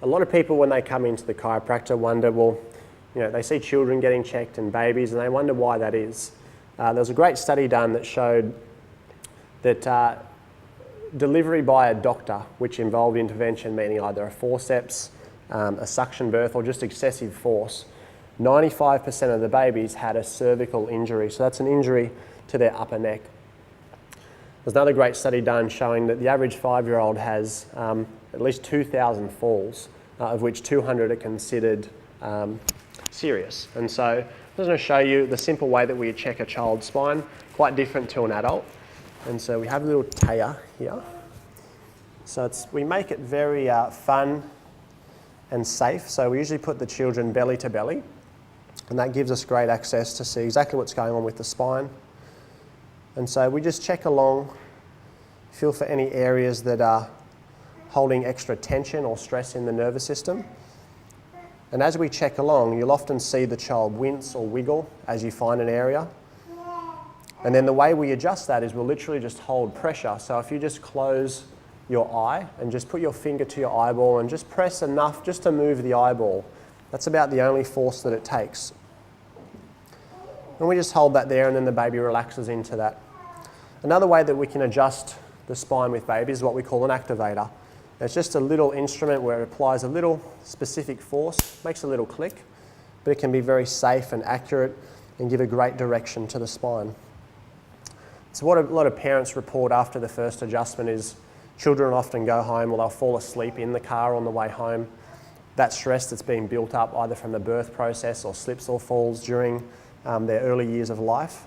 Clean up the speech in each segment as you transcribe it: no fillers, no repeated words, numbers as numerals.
a lot of people when they come into the chiropractor wonder, well, you know, they see children getting checked and babies and they wonder why that is. There was a great study done that showed that delivery by a doctor, which involved intervention, meaning either a forceps, a suction birth or just excessive force, 95% of the babies had a cervical injury. So that's an injury to their upper neck. There's another great study done showing that the average 5-year-old has at least 2,000 falls, of which 200 are considered serious. And so I'm just going to show you the simple way that we check a child's spine, quite different to an adult. And so we have a little taya here. So we make it very fun and safe. So we usually put the children belly to belly, and that gives us great access to see exactly what's going on with the spine. And so we just check along, feel for any areas that are holding extra tension or stress in the nervous system. And as we check along, you'll often see the child wince or wiggle as you find an area. And then the way we adjust that is we'll literally just hold pressure. So if you just close your eye and just put your finger to your eyeball and just press enough just to move the eyeball, that's about the only force that it takes. And we just hold that there and then the baby relaxes into that. Another way that we can adjust the spine with babies is what we call an activator. It's just a little instrument where it applies a little specific force, makes a little click, but it can be very safe and accurate and give a great direction to the spine. So what a lot of parents report after the first adjustment is children often go home or they'll fall asleep in the car on the way home. That stress that's been built up either from the birth process or slips or falls during their early years of life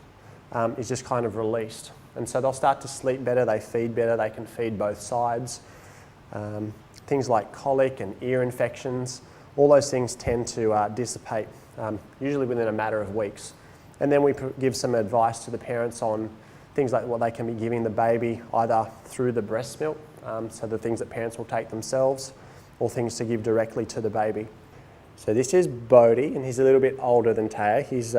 is just kind of released. And so they'll start to sleep better, they feed better, they can feed both sides. Things like colic and ear infections, all those things tend to dissipate, usually within a matter of weeks. And then we give some advice to the parents on things like what they can be giving the baby either through the breast milk, so the things that parents will take themselves, or things to give directly to the baby. So this is Bodhi, and he's a little bit older than Taya. He's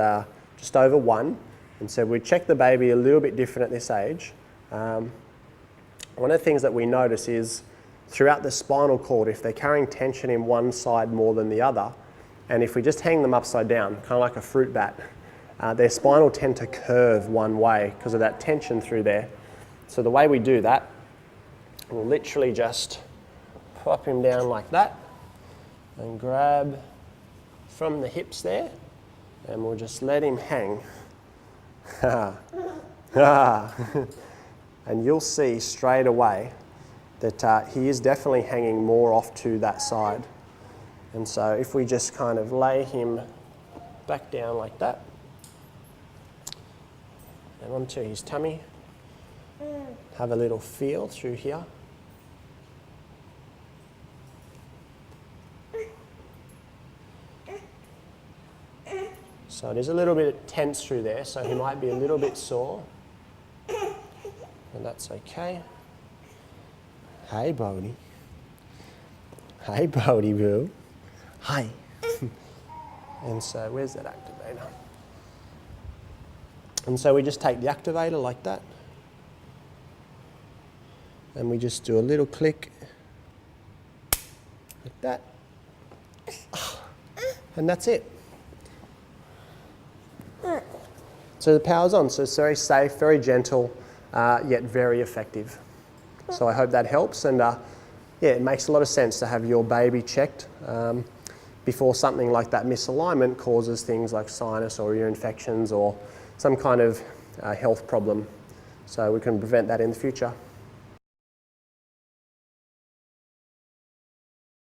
just over 1, and so we check the baby a little bit different at this age. One of the things that we notice is throughout the spinal cord, if they're carrying tension in one side more than the other, and if we just hang them upside down, kind of like a fruit bat, their spine will tend to curve one way because of that tension through there. So the way we do that, we'll literally just pop him down like that and grab from the hips there, and we'll just let him hang. And you'll see straight away that he is definitely hanging more off to that side. And so if we just kind of lay him back down like that, and onto his tummy, have a little feel through here. So it is a little bit tense through there, so he might be a little bit sore, and that's okay. Hey, Bodhi. Hey, Bodhi boo. Hi. And so where's that activator? And so we just take the activator like that, and we just do a little click like that, and that's it. So the power's on, so it's very safe, very gentle, yet very effective. So I hope that helps, and yeah, it makes a lot of sense to have your baby checked before something like that misalignment causes things like sinus or ear infections or some kind of health problem. So we can prevent that in the future.